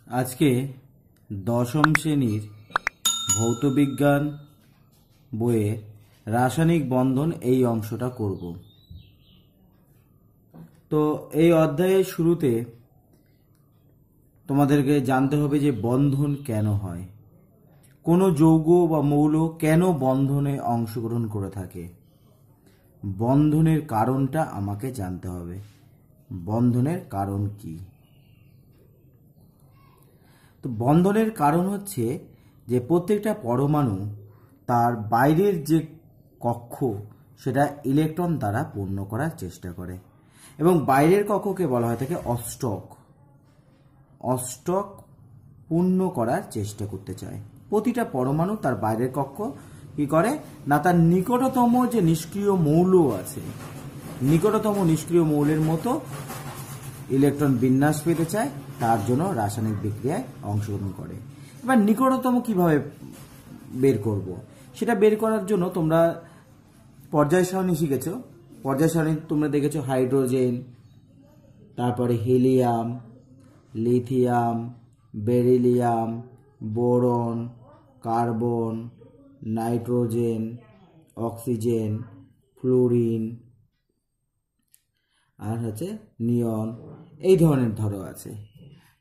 আজকে দশম শ্রেণীর ভৌতবিজ্ঞান বইয়ে রাসায়নিক বন্ধন এই অংশটা করব। তো এই অধ্যায়ের শুরুতে তোমাদেরকে জানতে হবে যে বন্ধন কেন হয়, কোনো যৌগ বা মৌল কেন বন্ধনে অংশগ্রহণ করে থাকে, বন্ধনের কারণটা আমাকে জানতে হবে। বন্ধনের কারণ কি? তো বন্ধনের কারণ হচ্ছে যে প্রত্যেকটা পরমাণু তার বাইরের যে কক্ষ সেটা ইলেকট্রন দ্বারা পূর্ণ করার চেষ্টা করে, এবং বাইরের কক্ষকে বলা হয় থাকে অষ্টক। অষ্টক পূর্ণ করার চেষ্টা করতে চায়। প্রতিটা পরমাণু তার বাইরের কক্ষ কি করে না, তার নিকটতম যে নিষ্ক্রিয় মৌল আছে, নিকটতম নিষ্ক্রিয় মৌলের মতো ইলেকট্রন বিন্যাস পেতে চায়, তার জন্য রাসায়নিক বিক্রিয়ায় অংশগ্রহণ করে। এবার নিকটতম কিভাবে বের করব, সেটা বের করার জন্য তোমরা পর্যায় সারণী শিখেছ। পর্যায় সারণী তোমরা দেখেছো হাইড্রোজেন, তারপরে helium, lithium, beryllium, boron, carbon, nitrogen, oxygen, fluorine, আর হচ্ছে নিয়ন, এই ধরনের ধরো আছে।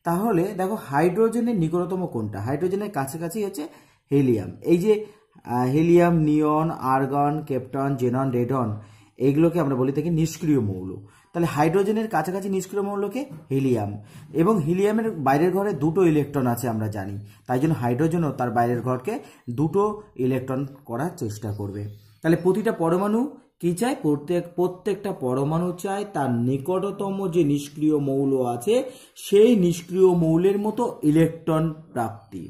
তাহলে দেখো হাইড্রোজেনের নিকটতম কোনটা? হাইড্রোজেনের কাছাকাছি হচ্ছে হিলিয়াম। এই যে হিলিয়াম, নিয়ন, আর্গন, ক্রিপ্টন, জেনন, রেডন, এইগুলোকে আমরা বলি থাকি নিষ্ক্রিয় মৌল। তাহলে হাইড্রোজেনের কাছাকাছি নিষ্ক্রিয় মৌলকে হিলিয়াম, এবং হিলিয়ামের বাইরের ঘরে দুটো ইলেকট্রন আছে আমরা জানি, তাই জন্য হাইড্রোজেনও তার বাইরের ঘরকে দুটো ইলেকট্রন করার চেষ্টা করবে। তাহলে প্রতিটা পরমাণু কি চায়? প্রত্যেকটা পরমাণু চায় তার নিকটতম যে নিষ্ক্রিয় মৌল আছে সেই নিষ্ক্রিয় মৌলের মতো ইলেকট্রন প্রাপ্তি।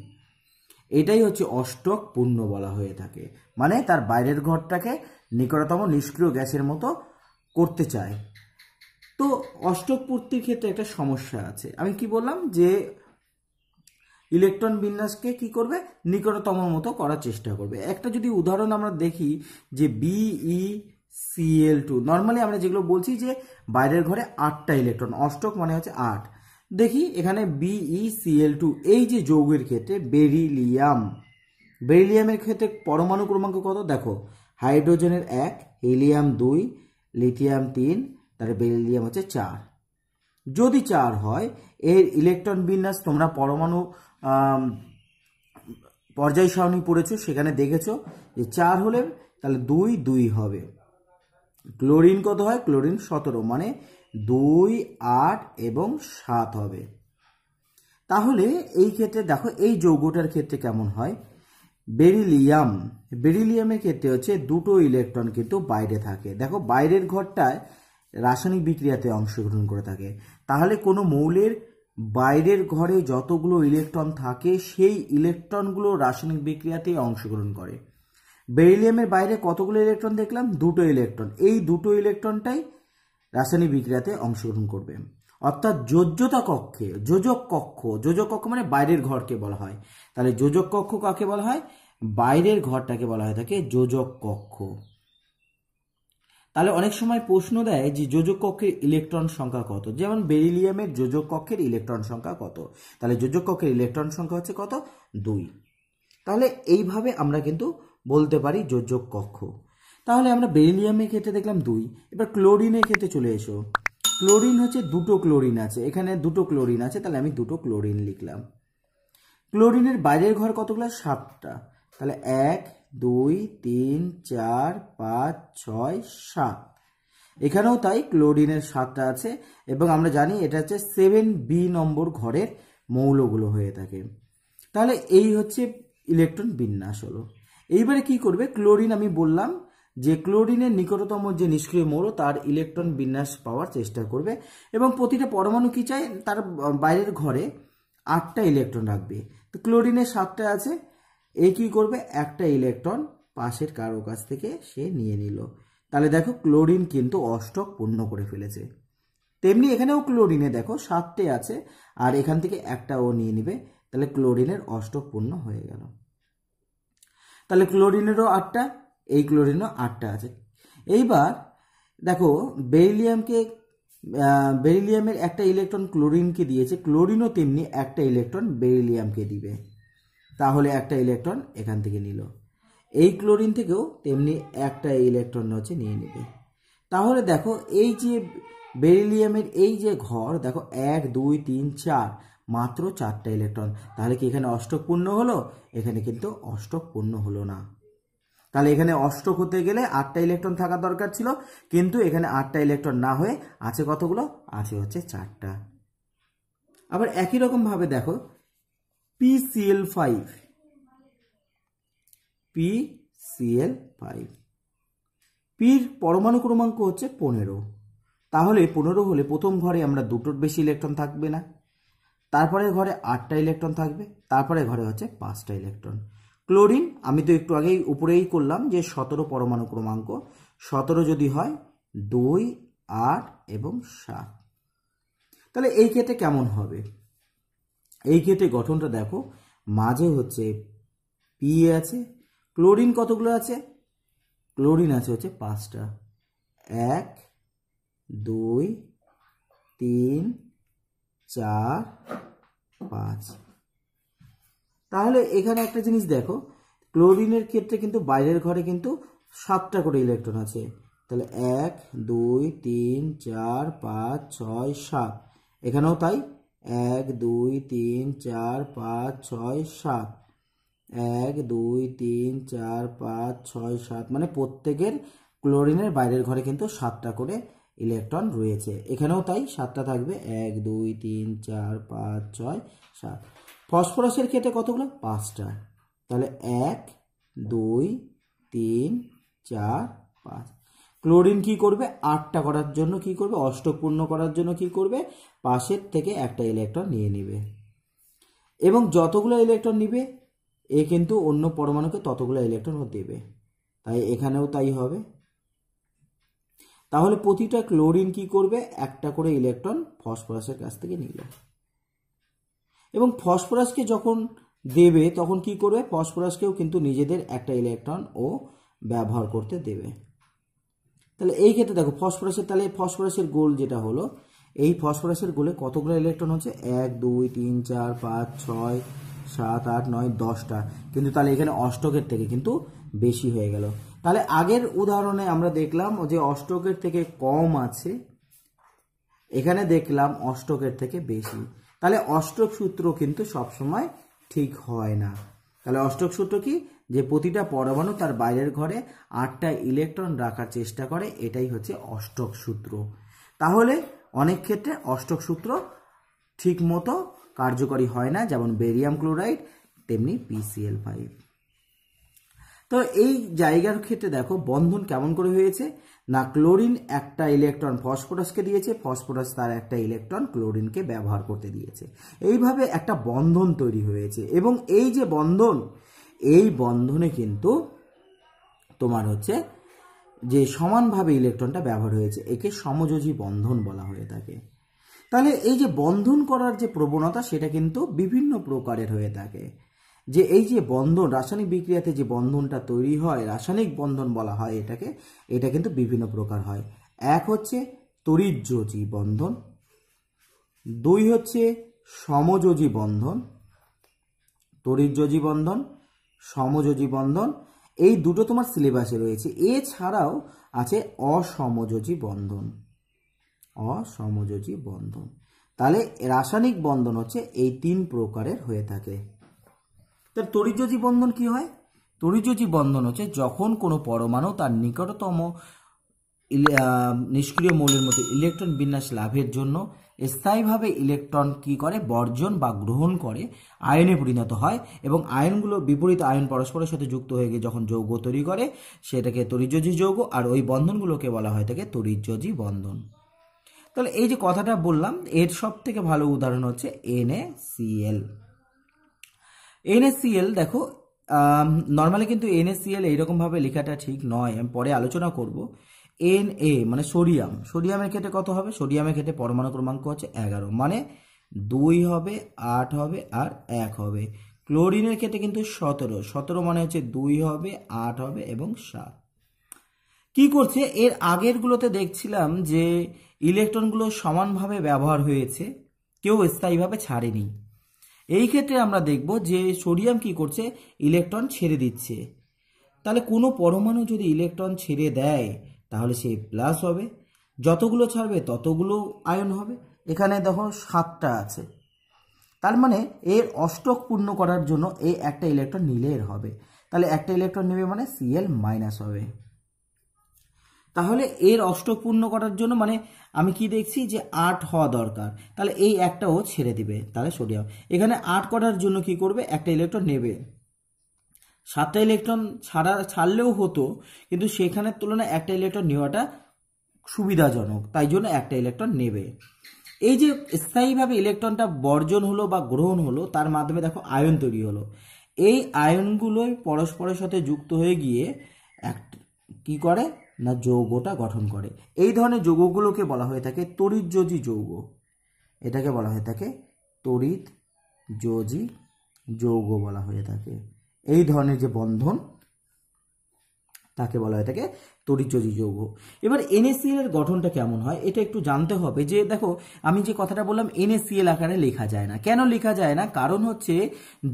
এটাই হচ্ছে অষ্টক পূর্ণ বলা হয়ে থাকে, মানে তার বাইরের ঘরটাকে নিকটতম নিষ্ক্রিয় গ্যাসের মতো করতে চায়। তো অষ্টক পূর্তির ক্ষেত্রে একটা সমস্যা আছে। আমি কি বললাম যে ইলেকট্রন বিন্যাসকে কি করবে? নিকটতম মতো করার চেষ্টা করবে। একটা যদি উদাহরণ আমরা দেখি যে BeCl2, নর্মালি আমরা যেগুলো বলছি যে বাইরের ঘরে 8টা ইলেকট্রন, অষ্টক মানে হচ্ছে 8। দেখি এখানে BeCl2 এই যে যৌগের ক্ষেত্রে বেরিলিয়াম, বেরিলিয়ামের ক্ষেত্রে পরমাণু ক্রমাঙ্ক কত দেখো, হাইড্রোজেনের 1, হিলিয়াম 2, লিথিয়াম 3, তাহলে বেরিলিয়াম হচ্ছে 4। যদি 4 হয়, এর ইলেকট্রন বিন্যাস তোমরা পরমাণু পর্যায় সারণী পড়েছো, সেখানে দেখেছো যে 4 হলে তাহলে 2 2 হবে। ক্লোরিন কত হয়? ক্লোরিন 17, মানে 2 8 এবং 7 হবে। তাহলে এই ক্ষেত্রে দেখো এই যৌগটার ক্ষেত্রে কেমন হয়? বেরিলিয়াম, বেরিলিয়ামের ক্ষেত্রে হচ্ছে দুটো ইলেকট্রন কিন্তু বাইরে থাকে। দেখো বাইরের ঘরটায় রাসায়নিক বিক্রিয়াতে অংশগ্রহণ করে থাকে। তাহলে কোনো মৌলের বাইরের ঘরে যতগুলো ইলেকট্রন থাকে সেই ইলেকট্রনগুলো রাসায়নিক বিক্রিয়াতে অংশগ্রহণ করে। বেরিলিয়ামের বাইরে কতগুলো ইলেকট্রন দেখলাম? দুটো ইলেকট্রন। এই দুটো ইলেকট্রনটাই রাসায়নিক বিক্রিয়াতে অংশগ্রহণ করবে। অর্থাৎ যোজ্যতা কক্ষে, যোজক কক্ষ, যোজক কক্ষ মানে বাইরের ঘরকে বলা হয়। তাহলে যোজক কক্ষ কাকে বলা হয়? বাইরের ঘরটাকে বলা হয় থাকে যোজক কক্ষ। তাহলে অনেক সময় প্রশ্ন দেয় যে যোজক কক্ষের ইলেকট্রন সংখ্যা কত, যেমন বেরিলিয়ামের যোজক কক্ষের ইলেকট্রন সংখ্যা কত? তাহলে যোজক কক্ষের ইলেকট্রন সংখ্যা হচ্ছে কত? 2। তাহলে এইভাবে আমরা কিন্তু বলতে পারি যোজক কক্ষ। তাহলে আমরা বেরিলিয়ামের ক্ষেত্রে দেখলাম 2। এবার ক্লোরিনের ক্ষেত্রে চলে এসো। ক্লোরিন হচ্ছে দুটো ক্লোরিন আছে, এখানে দুটো ক্লোরিন আছে, তাহলে আমি দুটো ক্লোরিন লিখলাম। ক্লোরিনের বাইরের ঘর কতগুলো? 7টা। তাহলে 1 2 3 4 5 6 7। এখানেও তাই, ক্লোরিনের 7টা আছে, এবং আমরা জানি এটা হচ্ছে 7B নম্বর ঘরের মৌলগুলো হয়ে থাকে। তাহলে এই হচ্ছে ইলেকট্রন বিন্যাস হলো। এইবারে কি করবে? ক্লোরিন, আমি বললাম যে ক্লোরিনের নিকটতম যে নিষ্ক্রিয় মৌল তার ইলেকট্রন বিন্যাস পাওয়ার চেষ্টা করবে, এবং প্রতিটা পরমাণু কি চায়? তার বাইরের ঘরে 8টা ইলেকট্রন রাখবে। তো ক্লোরিনের 7টা আছে, এ কি করবে? একটা ইলেকট্রন পাশের কারো কাছ থেকে সে নিয়ে নিল। তাহলে দেখো ক্লোরিন কিন্তু অষ্টক পূর্ণ করে ফেলেছে। তেমনি এখানেও ক্লোরিনে দেখো 7টে আছে, আর এখান থেকে একটা ও নিয়ে নিবে, তাহলে ক্লোরিনের অষ্টক পূর্ণ হয়ে গেল। তাহলে ক্লোরিনেরও 8টা, এই ক্লোরিনেরও 8টা আছে। এইবার দেখো বেরিলিয়ামকে বেরিলিয়ামের একটা ইলেকট্রন ক্লোরিনকে দিয়েছে, ক্লোরিনও তেমনি একটা ইলেকট্রন বেরিলিয়ামকে দিবে, তাহলে একটা ইলেকট্রন এখান থেকে নিল। এই ক্লোরিন থেকেও তেমনি একটা ইলেকট্রন হচ্ছে নিয়ে নেবে। তাহলে দেখো এই যে বেরিলিয়ামের এই যে ঘর, দেখো 1 2 3 4, মাত্র 4টা ইলেকট্রন। তাহলে কি এখানে অষ্টক পূর্ণ হলো? এখানে কিন্তু অষ্টক পূর্ণ হলো না। তাহলে এখানে অষ্টক হতে গেলে 8টা ইলেকট্রন থাকা দরকার ছিল, কিন্তু এখানে 8টা ইলেকট্রন না হয়ে আছে কতগুলো? আছে হচ্ছে 4টা। আবার একই রকম ভাবে দেখো PCl5, PCl5, পির পরমাণু ক্রমাঙ্ক হচ্ছে 15। তাহলে 15 হলে প্রথম ঘরে আমরা দুটোর বেশি ইলেকট্রন থাকবে না, তারপরে ঘরে 8টা ইলেকট্রন থাকবে, তারপরে ঘরে হচ্ছে 5টা ইলেকট্রন। ক্লোরিন আমি তো একটু আগেই উপরেই করলাম যে 17 পরমাণু ক্রমাঙ্ক, 17 যদি হয় 2, 8 এবং 7। তাহলে এই ক্ষেত্রে কেমন হবে? এই ক্ষেত্রে গঠনটা দেখো, মাঝে হচ্ছে পি আছে, ক্লোরিন কতগুলো আছে? ক্লোরিন আছে হচ্ছে 5টা, 1 2 3 4 5। তাহলে এখানে একটা জিনিস দেখো, ক্লোরিনের ক্ষেত্রে কিন্তু বাইরের ঘরে কিন্তু 7টা করে ইলেকট্রন আছে। তাহলে 1 2 3 4 5 6 7, এখানেও তাই 1 2 3 4 5 6 7, 1 2 3 4 5 6 7, মানে প্রত্যেকের ক্লোরিনের বাইরের ঘরে কিন্তু 7টা করে ইলেকট্রন রয়েছে। এখানেও তাই 7টা থাকবে, 1 2 3 4 5 6 7। ফসফরাসের ক্ষেত্রে কতগুলো? 5টা। তাহলে 1 2 3 4 5। ক্লোরিন কি করবে? 8টা করার জন্য কি করবে? অষ্টক পূর্ণ করার জন্য কি করবে? পাশের থেকে একটা ইলেকট্রন নিয়ে নেবে, এবং যতগুলো ইলেকট্রন নিবে এ কিন্তু অন্য পরমাণুকে ততগুলো ইলেকট্রন দেবে, তাই এখানেও তাই হবে। তাহলে প্রতিটা ক্লোরিন কি করবে? একটা করে ইলেকট্রন ফসফরাসের কাছ থেকে নিল, এবং ফসফরাসকে যখন দেবে তখন কি করবে? ফসফরাসকেও কিন্তু নিজেদের একটা ইলেকট্রন ও ব্যবহার করতে দেবে। তাহলে এই ক্ষেত্রে দেখো ফসফরাসের, তাহলে ফসফরাসের গোল যেটা হলো, এই ফসফরাসের গোলে কতগুলো ইলেকট্রন হচ্ছে? 1 2 3 4 5 6 7 8 9 10টা, কিন্তু তাহলে এখানে অষ্টকের থেকে কিন্তু বেশি হয়ে গেল। তাহলে আগের উদাহরণে আমরা দেখলাম যে অষ্টকের থেকে কম আছে, এখানে দেখলাম অষ্টকের থেকে বেশি। তাহলে অষ্টক সূত্র কিন্তু সবসময় ঠিক হয় না। তাহলে অষ্টক সূত্র কি? যে প্রতিটা পরমাণু তার বাইরের ঘরে 8টা ইলেকট্রন রাখার চেষ্টা করে, এটাই হচ্ছে অষ্টক সূত্র। তাহলে অনেক ক্ষেত্রে অষ্টক সূত্র ঠিক মতো কার্যকরী হয় না, যেমন বেরিয়াম ক্লোরাইড, তেমনি PCl5। তো এই জায়গার ক্ষেত্রে দেখো বন্ধন কেমন করে হয়েছে না, ক্লোরিন একটা ইলেকট্রন ফসফরাসকে দিয়েছে, ফসফরাস তার একটা ইলেকট্রন ক্লোরিনকে ব্যবহার করতে দিয়েছে, এইভাবে একটা বন্ধন তৈরি হয়েছে। এবং এই যে বন্ধন, এই বন্ধনে কিন্তু তোমার হচ্ছে যে সমানভাবে ইলেকট্রনটা ব্যবহার হয়েছে, একে সমযোজী বন্ধন বলা হয়ে থাকে। তাহলে এই যে বন্ধন করার যে প্রবণতা, সেটা কিন্তু বিভিন্ন প্রকারের হয়ে থাকে। যে এই যে বন্ধন, রাসায়নিক বিক্রিয়াতে যে বন্ধনটা তৈরি হয়, রাসায়নিক বন্ধন বলা হয় এটাকে, এটা কিন্তু বিভিন্ন প্রকার হয়। এক হচ্ছে তড়িৎযোজী বন্ধন, 2 হচ্ছে সমযোজী বন্ধন, তড়িৎযোজী বন্ধন, সমযোজী বন্ধন, এই দুটো তোমার সিলেবাসে রয়েছে। এছাড়াও আছে অসমযোজী বন্ধন, অসমযোজী বন্ধন। তাহলে রাসায়নিক বন্ধন হচ্ছে এই 3 প্রকারের হয়ে থাকে। তার তড়িৎযোজী বন্ধন কি হয়? তড়িৎযোজী বন্ধন হচ্ছে যখন কোনো পরমাণু তার নিকটতম নিষ্ক্রিয় মৌলের মতো ইলেকট্রন বিন্যাস লাভের জন্য স্থায়ীভাবে ইলেকট্রন কি করে? বর্জন বা গ্রহণ করে আয়নে পরিণত হয়, এবং আয়নগুলো বিপরীত আয়ন পরস্পরের সাথে যুক্ত হয়ে গিয়ে যখন যৌগ তৈরি করে, সেটাকে তড়িৎযোজী যৌগ, আর ওই বন্ধনগুলোকে বলা হয় থাকে তড়িৎযোজী বন্ধন। তাহলে এই যে কথাটা বললাম, এর সব থেকে ভালো উদাহরণ হচ্ছে NaCl। NaCl দেখো, নর্মালি কিন্তু NaCl এইরকমভাবে লেখাটা ঠিক নয়, আমি পরে আলোচনা করব। Na মানে সোডিয়াম, সোডিয়ামের ক্ষেত্রে কত হবে? সোডিয়ামের ক্ষেত্রে পরমাণু ক্রমাঙ্ক হচ্ছে 11, মানে 2 হবে, 8 হবে আর 1 হবে। ক্লোরিনের ক্ষেত্রে কিন্তু 17, 17 মানে হচ্ছে 2 হবে, 8 হবে এবং 7। কি করছে? এর আগেরগুলোতে দেখছিলাম যে ইলেকট্রনগুলো সমানভাবে ব্যবহার হয়েছে, কেউ স্থায়ীভাবে ছাড়েনি। এই ক্ষেত্রে আমরা দেখব যে সোডিয়াম কি করছে, ইলেকট্রন ছেড়ে দিচ্ছে। তাহলে কোনো পরমাণু যদি ইলেকট্রন ছেড়ে দেয় তাহলে সে প্লাস হবে, যতগুলো ছাড়বে ততগুলো আয়ন হবে। এখানে দেখো 7টা আছে, তার মানে এর অষ্টক পূর্ণ করার জন্য এই একটা ইলেকট্রন নিলে এর হবে, তাহলে একটা ইলেকট্রন নেবে মানে Cl মাইনাস হবে। তাহলে এর অষ্টক পূর্ণ করার জন্য মানে আমি কি দেখছি যে 8 হওয়া দরকার, তাহলে এই একটাও ছেড়ে দিবে, তাহলে সোডিয়াম এখানে 8 করার জন্য কি করবে, একটা ইলেকট্রন নেবে। 7টা ইলেকট্রন ছাড়লেও হতো, কিন্তু সেখানের তুলনায় একটা ইলেকট্রন নেওয়াটা সুবিধাজনক, তাই জন্য একটা ইলেকট্রন নেবে। এই যে স্থায়ীভাবে ইলেকট্রনটা বর্জন হলো বা গ্রহণ হলো, তার মাধ্যমে দেখো আয়ন তৈরি হলো। এই আয়নগুলোই পরস্পরের সাথে যুক্ত হয়ে গিয়ে কি করে না যৌগটা গঠন করে। এই ধরনের যৌগগুলোকে বলা হয়ে থাকে তড়িৎযোজী যৌগ। এটাকে বলা হয়ে থাকে তড়িৎযোজী যৌগ বলা হয়ে থাকে। এই ধরনের যে বন্ধন তাকে বলা হয়ে থাকে তড়িৎযোজী যৌগ। এবার NaCl এর গঠনটা কেমন হয় এটা একটু জানতে হবে। যে দেখো আমি যে কথাটা বললাম NaCl আকারে লেখা যায় না, কেন লেখা যায় না, কারণ হচ্ছে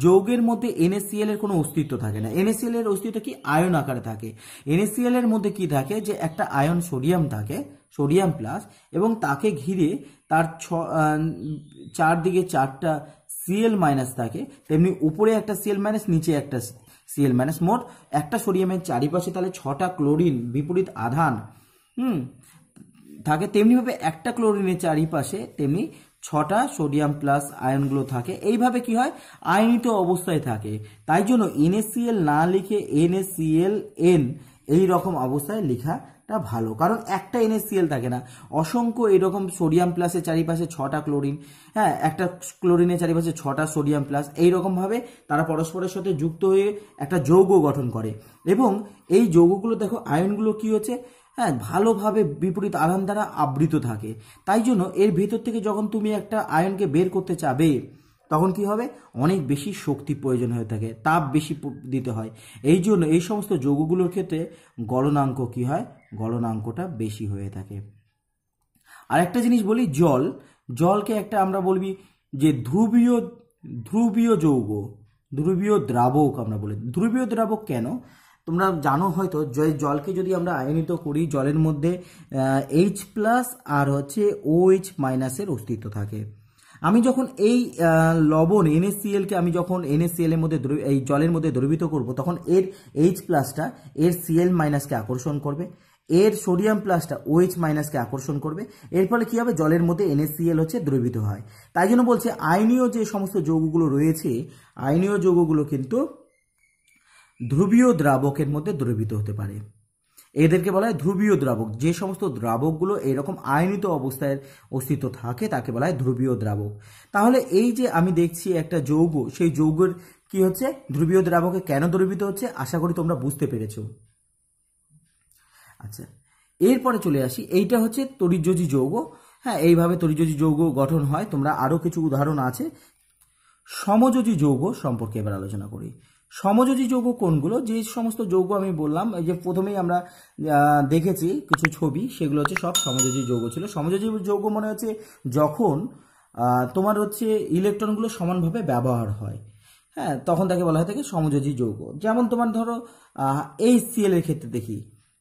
যৌগের মধ্যে NaCl এর কোনো অস্তিত্ব থাকে না। NaCl এর অস্তিত্ব কি আয়ন আকারে থাকে। NaCl এর মধ্যে কি থাকে যে একটা আয়ন সোডিয়াম থাকে, সোডিয়াম প্লাস, এবং তাকে ঘিরে তার চারদিকে 4টা Cl মাইনাস থাকে, তেমনি উপরে একটা Cl মাইনাস, নিচে একটা Cl মাইনাস, মোট একটা সোডিয়ামের চারিপাশে তাহলে 6টা ক্লোরিন বিপরীত আধান থাকে, তেমনিভাবে একটা ক্লোরিনের চারিপাশে তেমনি 6টা সোডিয়াম প্লাস আয়নগুলো থাকে। এইভাবে কি হয়, আয়নিত অবস্থায় থাকে। তাই জন্য NaCl না লিখে NaClN এই রকম অবস্থায় লেখাটা ভালো, কারণ একটা NaCl থাকে না, অসংখ্য এরকম সোডিয়াম প্লাসের চারিপাশে 6টা ক্লোরিন, হ্যাঁ একটা ক্লোরিনের চারিপাশে 6টা সোডিয়াম প্লাস, এইরকমভাবে তারা পরস্পরের সাথে যুক্ত হয়ে একটা যৌগ গঠন করে। এবং এই যৌগগুলো দেখো আয়নগুলো কি হচ্ছে, হ্যাঁ ভালোভাবে বিপরীত আধান দ্বারা আবৃত থাকে। তাই জন্য এর ভেতর থেকে যখন তুমি একটা আয়নকে বের করতে চাবে তখন কি হবে, অনেক বেশি শক্তি প্রয়োজন হয়ে থাকে, তাপ বেশি দিতে হয়। এই জন্য এই সমস্ত যৌগগুলোর ক্ষেত্রে গলনাঙ্ক কি হয়, গলনাঙ্কটা বেশি হয়ে থাকে। আর একটা জিনিস বলি, জলকে একটা আমরা বলবি যে ধ্রুবীয় যৌগ, ধ্রুবীয় দ্রাবক আমরা বলি। ধ্রুবীয় দ্রাবক কেন তোমরা জানো হয়তো, জলকে যদি আমরা আয়নিত করি জলের মধ্যে H+ আর হচ্ছে OH মাইনাসের অস্তিত্ব থাকে। আমি যখন এই লবণ NaCl কে আমি যখন NaCl এর মধ্যে এই জলের মধ্যে দ্রবীভূত করব, তখন এর H+টা এর Cl মাইনাসকে আকর্ষণ করবে, এর সোডিয়াম প্লাসটা OH মাইনাসকে আকর্ষণ করবে। এর ফলে কি হবে, জলের মধ্যে NaCl হচ্ছে দ্রবীভূত হয়। তাই জন্য বলছে আয়নীয় যে সমস্ত যৌগগুলো রয়েছে, আয়নীয় যৌগগুলো কিন্তু ধ্রুবীয় দ্রাবকের মধ্যে দ্রবীভূত হতে পারে। এদেরকে বলা হয় ধ্রুবীয় দ্রাবক। যে সমস্ত দ্রাবকগুলো এরকম আয়নিত অবস্থায় অস্তিত্ব থাকে তাকে বলা হয় ধ্রুবীয় দ্রাবক। তাহলে এই যে আমি দেখছি একটা যৌগ, সেই যৌগের কি হচ্ছে, ধ্রুবীয় দ্রাবকে কেন দ্রবীভূত হচ্ছে, আশা করি তোমরা বুঝতে পেরেছো। আচ্ছা, এরপরে চলে আসি, এইটা হচ্ছে তড়িৎযোজী যৌগ। হ্যাঁ এইভাবে তড়িৎযোজী যৌগ গঠন হয়। তোমরা আরো কিছু উদাহরণ আছে। সমযোজী যৌগ সম্পর্কে এবার আলোচনা করি। সমযোজী যৌগ কোনগুলো, যে সমস্ত যৌগ আমি বললাম, এই যে প্রথমেই আমরা দেখেছি কিছু ছবি, সেগুলো হচ্ছে সব সমযোজী যৌগ ছিল। সমযোজী যৌগ মনে হচ্ছে যখন তোমার হচ্ছে ইলেকট্রনগুলো সমানভাবে ব্যবহার হয়, হ্যাঁ তখন তাকে বলা হয় থাকে সমযোজী যৌগ। যেমন তোমার ধরো HCl এর ক্ষেত্রে দেখি,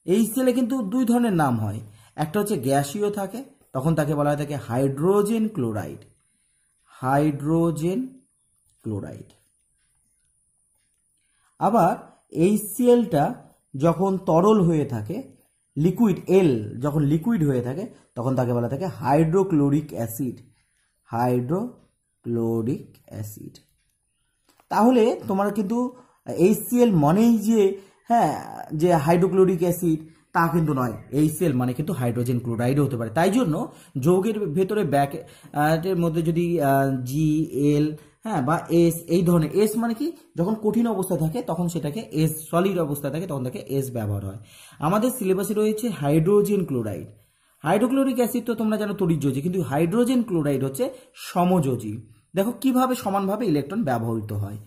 HCl এ কিন্তু দুই ধরনের নাম হয়, একটা হচ্ছে গ্যাসীয় থাকে, তখন তাকে বলা হয় থাকে হাইড্রোজেন ক্লোরাইড, হাইড্রোজেন ক্লোরাইড। আবার HClটা যখন তরল হয়ে থাকে, লিকুইড L যখন লিকুইড হয়ে থাকে, তখন তাকে বলা থাকে হাইড্রোক্লোরিক অ্যাসিড, হাইড্রোক্লোরিক অ্যাসিড। তাহলে তোমার কিন্তু HCl মানেই যে হ্যাঁ যে হাইড্রোক্লোরিক অ্যাসিড তা কিন্তু নয়, HCl মানে কিন্তু হাইড্রোজেন ক্লোরাইডও হতে পারে। তাই জন্য যৌগের ভেতরে ব্র্যাকেটের মধ্যে যদি Gl হ্যাঁ বা S, এই ধরনের S মানে কি, যখন কঠিন অবস্থায় থাকে তখন সেটাকে S, সলিড অবস্থায় থাকে তখন তাকে S ব্যবহার হয়। আমাদের সিলেবাসে রয়েছে হাইড্রোজেন ক্লোরাইড। হাইড্রোক্লোরিক অ্যাসিড তো তোমরা জানো তড়িৎযোজী, কিন্তু হাইড্রোজেন ক্লোরাইড হচ্ছে সমযোজী। দেখো কিভাবে সমানভাবে ইলেকট্রন ব্যবহৃত হয়।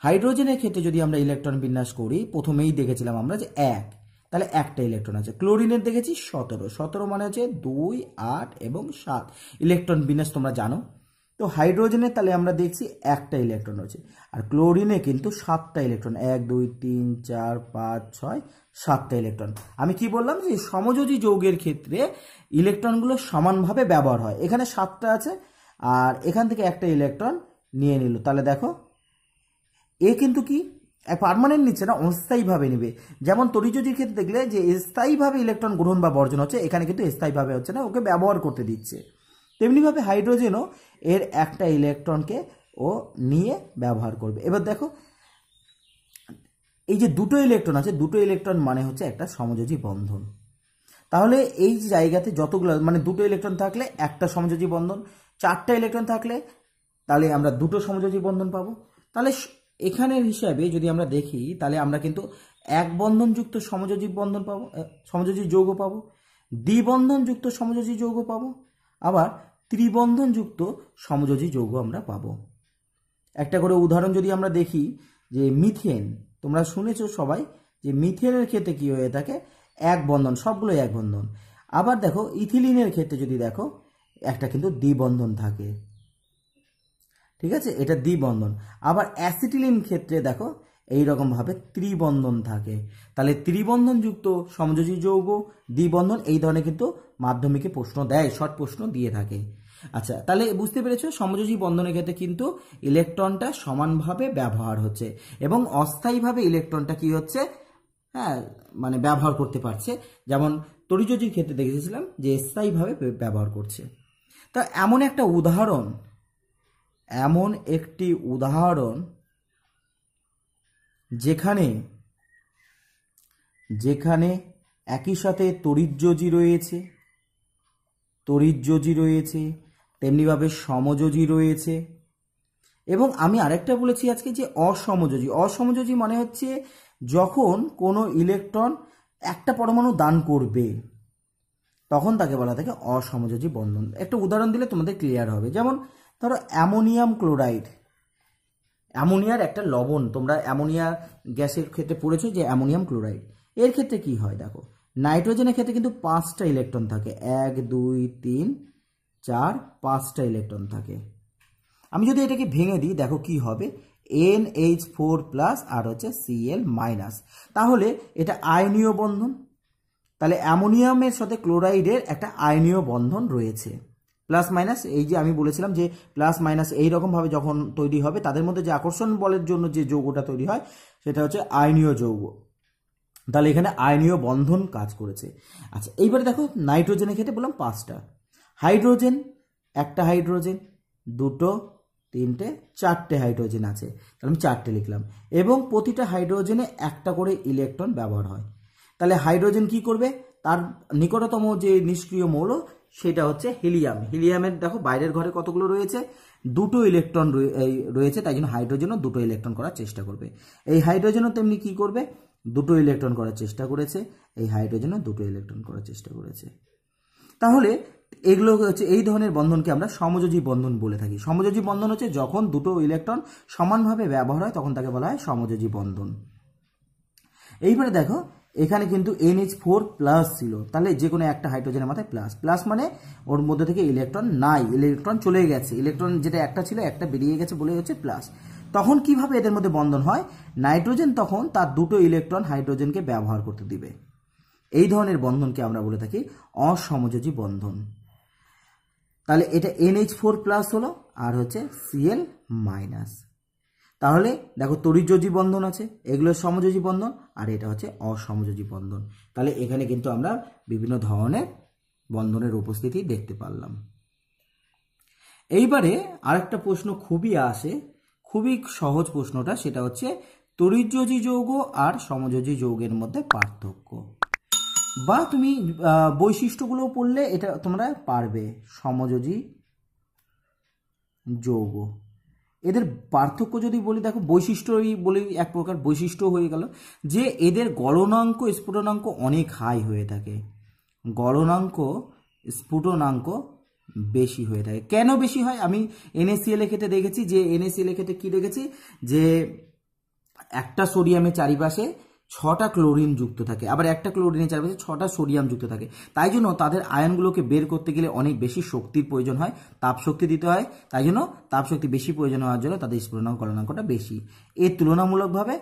হাইড্রোজেনের ক্ষেত্রে যদি আমরা ইলেকট্রন বিন্যাস করি, প্রথমেই দেখেছিলাম আমরা যে 1, তাহলে একটা ইলেকট্রন আছে। ক্লোরিনের দেখেছি 17, 17 মানে হচ্ছে 2, 8 এবং 7 ইলেকট্রন বিন্যাস তোমরা জানো। তো হাইড্রোজেনের তাহলে আমরা দেখছি একটা ইলেকট্রন আছে, আর ক্লোরিনে কিন্তু 7টা ইলেকট্রন, 1 2 3 4 5 6 7টা ইলেকট্রন। আমি কি বললাম যে সমযোজী যৌগের ক্ষেত্রে ইলেকট্রনগুলো সমানভাবে ব্যবহার হয়। এখানে 7টা আছে আর এখান থেকে একটা ইলেকট্রন নিয়ে নিল, তাহলে দেখো এ কিন্তু কি পার্মানেন্ট নিচ্ছে না, অস্থায়ীভাবে নেবে। যেমন তড়িৎযোজীর ক্ষেত্রে দেখলে যে স্থায়ীভাবে ইলেকট্রন গ্রহণ বা বর্জন হচ্ছে, এখানে কিন্তু স্থায়ীভাবে হচ্ছে না, ওকে ব্যবহার করতে দিচ্ছে। তেমনিভাবে হাইড্রোজেনও এর একটা ইলেকট্রনকে ও নিয়ে ব্যবহার করবে। এবার দেখো এই যে দুটো ইলেকট্রন আছে, দুটো ইলেকট্রন মানে হচ্ছে একটা সমযোজী বন্ধন। তাহলে এই জায়গাতে যতগুলো মানে দুটো ইলেকট্রন থাকলে একটা সমযোজী বন্ধন, 4টা ইলেকট্রন থাকলে তাহলে আমরা দুটো সমযোজী বন্ধন পাবো। তাহলে এখানের হিসাবে যদি আমরা দেখি তাহলে আমরা কিন্তু এক বন্ধনযুক্ত সমযোজী বন্ধন পাবো, সমযোজী যৌগ পাবো, দ্বিবন্ধনযুক্ত সমযোজী যৌগ পাবো, আবার ত্রিবন্ধনযুক্ত সমযোজী যৌগ আমরা পাবো। একটা করে উদাহরণ যদি আমরা দেখি যে মিথেন, তোমরা শুনেছো সবাই যে মিথেনের ক্ষেত্রে কি হয়ে থাকে, এক বন্ধন, সবগুলো এক বন্ধন। আবার দেখো ইথিলিনের ক্ষেত্রে যদি দেখো একটা কিন্তু দ্বিবন্ধন থাকে, ঠিক আছে, এটা দ্বিবন্ধন। আবার অ্যাসিটিলিন ক্ষেত্রে দেখো এইরকম ভাবে ত্রিবন্ধন থাকে। তাহলে ত্রিবন্ধনযুক্ত সমযোজী যৌগ, দ্বিবন্ধন, এই ধরনের কিন্তু মাধ্যমিকে প্রশ্ন দেয়, শর্ট প্রশ্ন দিয়ে থাকে। আচ্ছা, তাহলে বুঝতে পেরেছো সমযোজী বন্ধনের ক্ষেত্রে কিন্তু ইলেকট্রনটা সমানভাবে ব্যবহার হচ্ছে এবং অস্থায়ীভাবে ইলেকট্রনটা কি হচ্ছে, হ্যাঁ মানে ব্যবহার করতে পারছে। যেমন তড়িৎযোজীর ক্ষেত্রে দেখেছিলাম যে স্থায়ীভাবে ব্যবহার করছে। তা এমন একটি উদাহরণ যেখানে একই সাথে তড়িৎযোজী রয়েছে, তেমনিভাবে সমযোজী রয়েছে, এবং আমি আরেকটা বলেছি আজকে যে অসমযোজী মানে হচ্ছে যখন কোনো ইলেকট্রন একটা পরমাণু দান করবে তখন তাকে বলা থাকে অসমযোজী বন্ধন। একটা উদাহরণ দিলে তোমাদের ক্লিয়ার হবে। যেমন ধরো অ্যামোনিয়াম ক্লোরাইড, অ্যামোনিয়ার একটা লবণ, তোমরা অ্যামোনিয়া গ্যাসের ক্ষেত্রে পড়েছো যে অ্যামোনিয়াম ক্লোরাইড, এর ক্ষেত্রে কি হয় দেখো, নাইট্রোজেনের ক্ষেত্রে কিন্তু 5টা ইলেকট্রন থাকে, 1 2 3 4 5টা ইলেকট্রন থাকে। আমি যদি এটাকে ভেঙে দিই দেখো কি হবে, NH4+ আর হচ্ছে Cl-, তাহলে এটা আয়নীয় বন্ধন। তাহলে অ্যামোনিয়ামের সাথে ক্লোরাইডের একটা আয়নীয় বন্ধন রয়েছে, প্লাস মাইনাস, এই যে আমি বলেছিলাম যে প্লাস মাইনাস এইরকমভাবে যখন তৈরি হবে তাদের মধ্যে যে আকর্ষণ বলের জন্য যে যৌগটা তৈরি হয় সেটা হচ্ছে আয়নীয় যৌগ। তাহলে এখানে আয়নীয় বন্ধন কাজ করেছে। আচ্ছা, এইবারে দেখো নাইট্রোজেনের ক্ষেত্রে বললাম 5টা, হাইড্রোজেন, একটা হাইড্রোজেন, 2 3 4টে হাইড্রোজেন আছে, তাহলে আমি 4টে লিখলাম, এবং প্রতিটা হাইড্রোজেনে একটা করে ইলেকট্রন ব্যবহার হয়। তাহলে হাইড্রোজেন কি করবে, তার নিকটতম যে নিষ্ক্রিয় মৌল সেটা হচ্ছে হিলিয়াম। হিলিয়ামের দেখো বাইরের ঘরে কতগুলো রয়েছে, 2টো ইলেকট্রন রয়েছে, তাই জন্য হাইড্রোজেনও 2টো ইলেকট্রন করার চেষ্টা করবে। এই হাইড্রোজেনও তেমনি কি করবে, 2টো ইলেকট্রন করার চেষ্টা করেছে, এই হাইড্রোজেনও 2টো ইলেকট্রন করার চেষ্টা করেছে। তাহলে এগুলো হচ্ছে এই ধরনের বন্ধনকে আমরা সমযোজী বন্ধন বলে থাকি। সমযোজী বন্ধন হচ্ছে যখন দুটো ইলেকট্রন সমানভাবে ব্যবহার হয় তখন তাকে বলা হয় সমযোজী বন্ধন। এইবারে দেখো এখানে কিন্তু NH4+ ছিল, তাহলে যে কোনো একটা হাইড্রোজেনের মাথায় প্লাস, প্লাস মানে ওর মধ্যে থেকে ইলেকট্রন নাই, ইলেকট্রন চলে গেছে, ইলেকট্রন যেটা একটা ছিল একটা বেরিয়ে গেছে বলে হচ্ছে প্লাস। তখন কিভাবে এদের মধ্যে বন্ধন হয়, নাইট্রোজেন তখন তার 2টো ইলেকট্রন হাইড্রোজেনকে ব্যবহার করতে দিবে। এই ধরনের বন্ধনকে আমরা বলে থাকি অসমযোজী বন্ধন। তাহলে এটা NH4+ হলো আর হচ্ছে Cl-। তাহলে দেখো তড়িৎযোজী বন্ধন আছে, এগুলো সমযোজী বন্ধন, আর এটা হচ্ছে অসমযোজী বন্ধন। তাহলে এখানে কিন্তু আমরা বিভিন্ন ধরনের বন্ধনের উপস্থিতি দেখতে পারলাম। এইবারে আরেকটা প্রশ্ন খুবই আসে, খুবই সহজ প্রশ্নটা, সেটা হচ্ছে তড়িৎযোজী যৌগ আর সমযোজী যৌগের মধ্যে পার্থক্য, বা তুমি বৈশিষ্ট্যগুলো পড়লে এটা তোমরা পারবে। সমযোজী যৌগ, এদের পার্থক্য যদি বলি, দেখো বৈশিষ্ট্যই বলি, এক প্রকার বৈশিষ্ট্য হয়ে গেল যে এদের গলনাঙ্ক স্ফুটনাঙ্ক অনেক হাই হয়ে থাকে, গলনাঙ্ক স্ফুটনাঙ্ক বেশি হয়ে থাকে। কেন বেশি হয়, আমি NaCl এর ক্ষেত্রে দেখেছি যে NaCl এর ক্ষেত্রে কি দেখেছি যে একটা সোডিয়ামের চারিপাশে 6টা ক্লোরিন যুক্ত থাকে, আবার একটা ক্লোরিনের চারপাশে 6টা সোডিয়াম যুক্ত থাকে। তাই জন্য তাদের আয়নগুলোকে বের করতে গেলে অনেক বেশি শক্তির প্রয়োজন হয়, তাপ শক্তি দিতে হয়। তাই জন্য তাপ শক্তি বেশি প্রয়োজন হওয়ার জন্য তাদের স্ফুটনাঙ্ক গলনাঙ্কটা বেশি। এর তুলনামূলকভাবে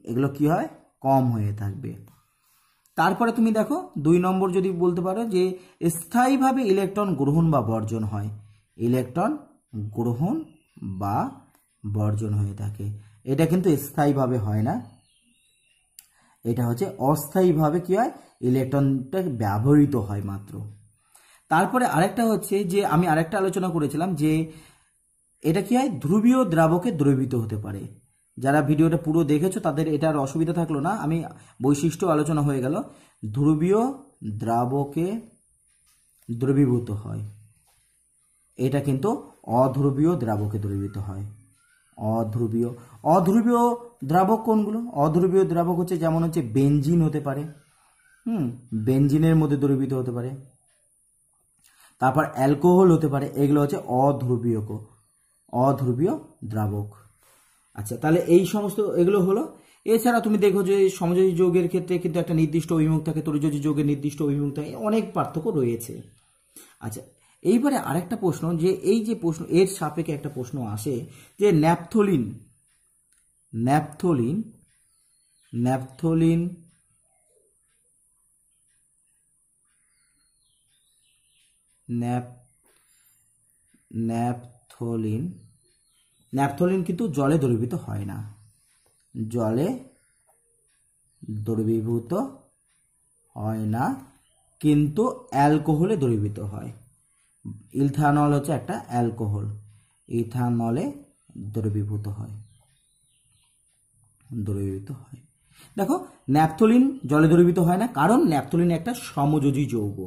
এগুলো কি হয়, কম হয়ে থাকবে। তারপরে তুমি দেখো 2 নম্বর যদি বলতে পারো যে স্থায়ীভাবে ইলেকট্রন গ্রহণ বা বর্জন হয়, ইলেকট্রন গ্রহণ বা বর্জন হয়ে থাকে। এটা কিন্তু স্থায়ীভাবে হয় না, এটা হচ্ছে অস্থায়ীভাবে কি হয়, ইলেকট্রনটা ব্যবহৃত হয় মাত্র। তারপরে আরেকটা হচ্ছে যে আমি আরেকটা আলোচনা করেছিলাম যে এটা কি হয়, ধ্রুবীয় দ্রাবকে দ্রবীভূত হতে পারে। যারা ভিডিওটা পুরো দেখেছো তাদের এটার অসুবিধা থাকলো না, আমি বৈশিষ্ট্য আলোচনা হয়ে গেল। ধ্রুবীয় দ্রাবকে দ্রবীভূত হয়, এটা কিন্তু অধ্রুবীয় দ্রাবকে দ্রবীভূত হয়। অধ্রুবীয় দ্রাবক কোনগুলো? অধ্রুবীয় দ্রাবক হচ্ছে যেমন হচ্ছে বেনজিন হতে পারে, বেনজিনের মধ্যে দ্রবীভূত হতে পারে, তারপর অ্যালকোহল হতে পারে, এগুলো হচ্ছে অধ্রুবীয় দ্রাবক। আচ্ছা, তাহলে এই সমস্ত এগুলো হলো। এছাড়া তুমি দেখো যে সমযোজী যৌগের ক্ষেত্রে কিন্তু একটা নির্দিষ্ট অভিমুখ থাকে, তড়িৎযোজী যৌগের নির্দিষ্ট অভিমুখ থাকে, অনেক পার্থক্য রয়েছে। আচ্ছা, এইবারে আরেকটা প্রশ্ন, যে এই যে প্রশ্ন এর সাপেক্ষে একটা প্রশ্ন আসে যে ন্যাপথলিন কিন্তু জলে দ্রবীভূত হয় না, জলে দ্রবীভূত হয় না, কিন্তু অ্যালকোহলে দ্রবীভূত হয়। ইথানল হচ্ছে একটা অ্যালকোহল, ইথানলে দ্রবীভূত হয়। দেখো ন্যাপথলিন জলে দ্রবীভূত হয় না, কারণ ন্যাপথলিন একটা সমযোজী যৌগ,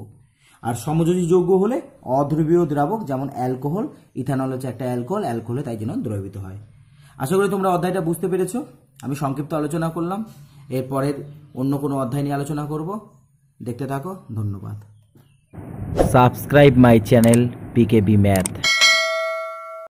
আর সমযোজী যৌগ হলে অধ্রুবীয় দ্রাবক, যেমন অ্যালকোহল, ইথানল হচ্ছে একটা অ্যালকোহলে তাই জন্য দ্রবীভূত হয়। আশা করি তোমরা অধ্যায়টা বুঝতে পেরেছো। আমি সংক্ষিপ্ত আলোচনা করলাম, এরপরের অন্য কোনো অধ্যায় নিয়ে আলোচনা করব। দেখতে থাকো, ধন্যবাদ। Subscribe my channel PKB Math.